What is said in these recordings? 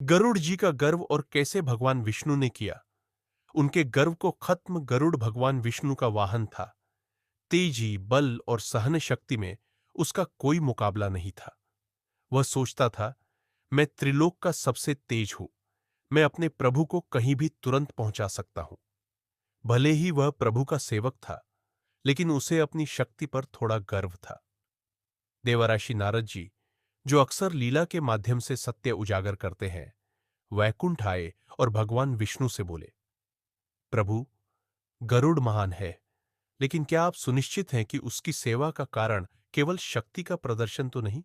गरुड़ जी का गर्व और कैसे भगवान विष्णु ने किया। उनके गर्व को खत्म गरुड़ भगवान विष्णु का वाहन था। तेजी, बल और सहन शक्ति में उसका कोई मुकाबला नहीं था। वह सोचता था, मैं त्रिलोक का सबसे तेज हूं। मैं अपने प्रभु को कहीं भी तुरंत पहुंचा सकता हूं। भले ही वह प्रभु का सेवक था, लेकिन उसे अपनी शक्ति पर थोड़ा गर्व था। देवराशि नारद जी, जो अक्सर लीला के माध्यम से सत्य उजागर करते हैं, वैकुंठ आए और भगवान विष्णु से बोले, प्रभु, गरुड़ महान है, लेकिन क्या आप सुनिश्चित हैं कि उसकी सेवा का कारण केवल शक्ति का प्रदर्शन तो नहीं?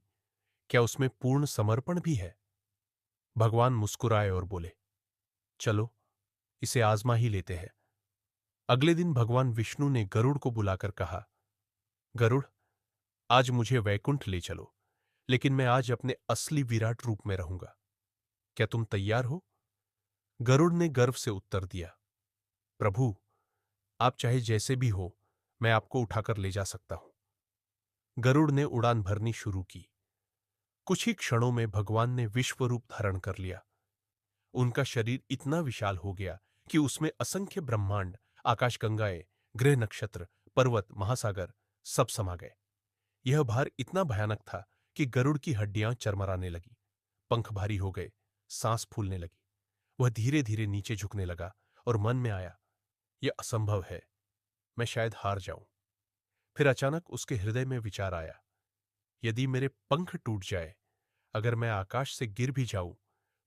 क्या उसमें पूर्ण समर्पण भी है? भगवान मुस्कुराए और बोले, चलो, इसे आजमा ही लेते हैं। अगले दिन भगवान विष्णु ने गरुड़ को बुलाकर कहा, गरुड़, आज मुझे वैकुंठ ले चलो, लेकिन मैं आज अपने असली विराट रूप में रहूंगा। क्या तुम तैयार हो? गरुड़ ने गर्व से उत्तर दिया, प्रभु, आप चाहे जैसे भी हो, मैं आपको उठाकर ले जा सकता हूं। गरुड़ ने उड़ान भरनी शुरू की। कुछ ही क्षणों में भगवान ने विश्व रूप धारण कर लिया। उनका शरीर इतना विशाल हो गया कि उसमें असंख्य ब्रह्मांड, आकाशगंगाएं, ग्रह नक्षत्र, पर्वत, महासागर सब समा गए। यह भार इतना भयानक था कि गरुड़ की हड्डियां चरमराने लगी, पंख भारी हो गए, सांस फूलने लगी। वह धीरे धीरे नीचे झुकने लगा और मन में आया, यह असंभव है, मैं शायद हार जाऊं। फिर अचानक उसके हृदय में विचार आया, यदि मेरे पंख टूट जाए, अगर मैं आकाश से गिर भी जाऊं,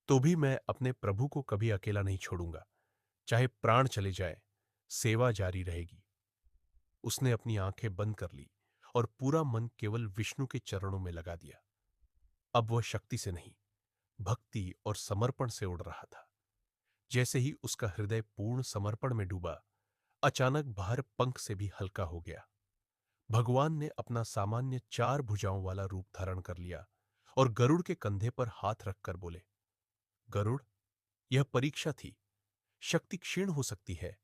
तो भी मैं अपने प्रभु को कभी अकेला नहीं छोड़ूंगा। चाहे प्राण चले जाए, सेवा जारी रहेगी। उसने अपनी आंखें बंद कर ली और पूरा मन केवल विष्णु के चरणों में लगा दिया। अब वह शक्ति से नहीं, भक्ति और समर्पण से उड़ रहा था। जैसे ही उसका हृदय पूर्ण समर्पण में डूबा, अचानक भार पंख से भी हल्का हो गया। भगवान ने अपना सामान्य 4 भुजाओं वाला रूप धारण कर लिया और गरुड़ के कंधे पर हाथ रखकर बोले, गरुड़, यह परीक्षा थी। शक्ति क्षीण हो सकती है,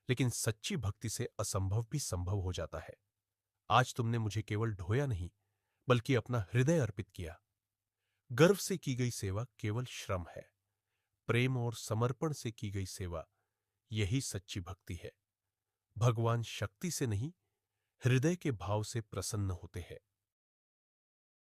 लेकिन सच्ची भक्ति से असंभव भी संभव हो जाता है। आज तुमने मुझे केवल ढोया नहीं, बल्कि अपना हृदय अर्पित किया। गर्व से की गई सेवा केवल श्रम है। प्रेम और समर्पण से की गई सेवा, यही सच्ची भक्ति है। भगवान शक्ति से नहीं, हृदय के भाव से प्रसन्न होते हैं।